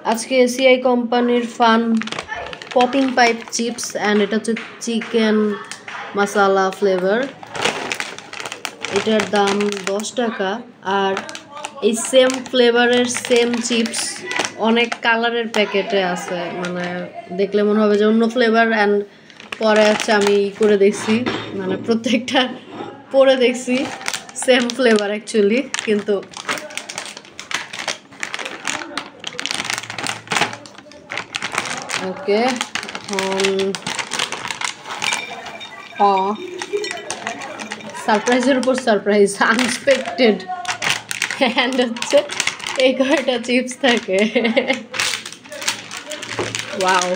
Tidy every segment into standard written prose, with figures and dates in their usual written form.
আজকে এসিআই কোম্পানির fun popping pipe chips and এটা হচ্ছে চিকেন মশলা ফ্লেভার। এটার দাম 10 টাকা। আর এই সেম ফ্লেভারের সেম চিপস অনেক কালারের প্যাকেটে আছে, মানে দেখলে মনে হবে যে অন্য ফ্লেভার। অ্যান্ড পরে আমি করে দেখছি, মানে প্রত্যেকটা পরে দেখছি সেম ফ্লেভার অ্যাকচুয়ালি, কিন্তু ওকে সারপ্রাইজের উপর সারপ্রাইজ, আনএক্সপেক্টেড। অ্যান্ড হচ্ছে এই কয়টা চিপস থাকে। ওয়াও,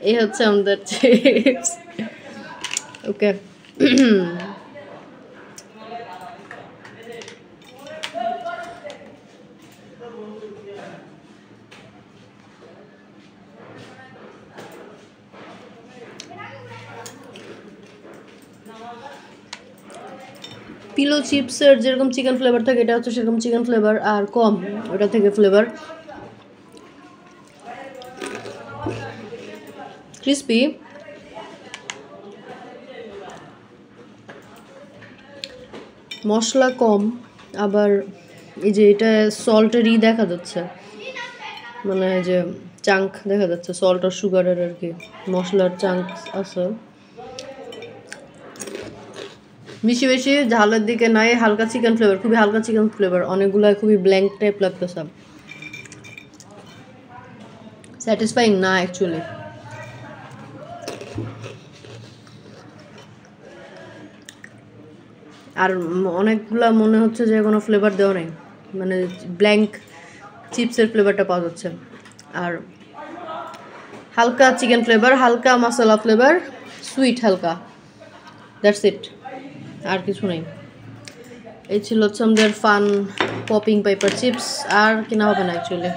এই হচ্ছে আমাদের চিপস। ওকে, পিলো চিপসের যেরকম চিকেন ফ্লেভার থাকে, এটা হচ্ছে সেরকম চিকেন ফ্লেভার, আর কম ওটা থেকে ফ্লেভার ক্রিস্পি। মশলা কম, আবার এই যে এটা সল্টেরই দেখা যাচ্ছে, মানে যে চাঙ্ক দেখা যাচ্ছে সল্ট আর সুগারের আর কি, মশলার চাঙ্ক আছে। বেশি বেশি ঝালের দিকে নাই, হালকা চিকেন ফ্লেভার, খুবই হালকা চিকেন ফ্লেভার। অনেকগুলো খুবই ব্ল্যাঙ্ক টাইপ লাগতেছে, স্যাটিসফাইং না অ্যাকচুয়ালি। আর অনেকগুলা মনে হচ্ছে যে কোনো ফ্লেভার দেওয়া নেই, মানে ব্ল্যাঙ্ক চিপসের ফ্লেভারটা পাওয়া যাচ্ছে। আর হালকা চিকেন ফ্লেভার, হালকা মশলা ফ্লেভার, সুইট হালকা, দ্যাটস ইট, আর কিছু নেই। এই ছিল হচ্ছে আমাদের ফান পপিং পেপার চিপস, আর কিনা হবে না অ্যাকচুয়ালি।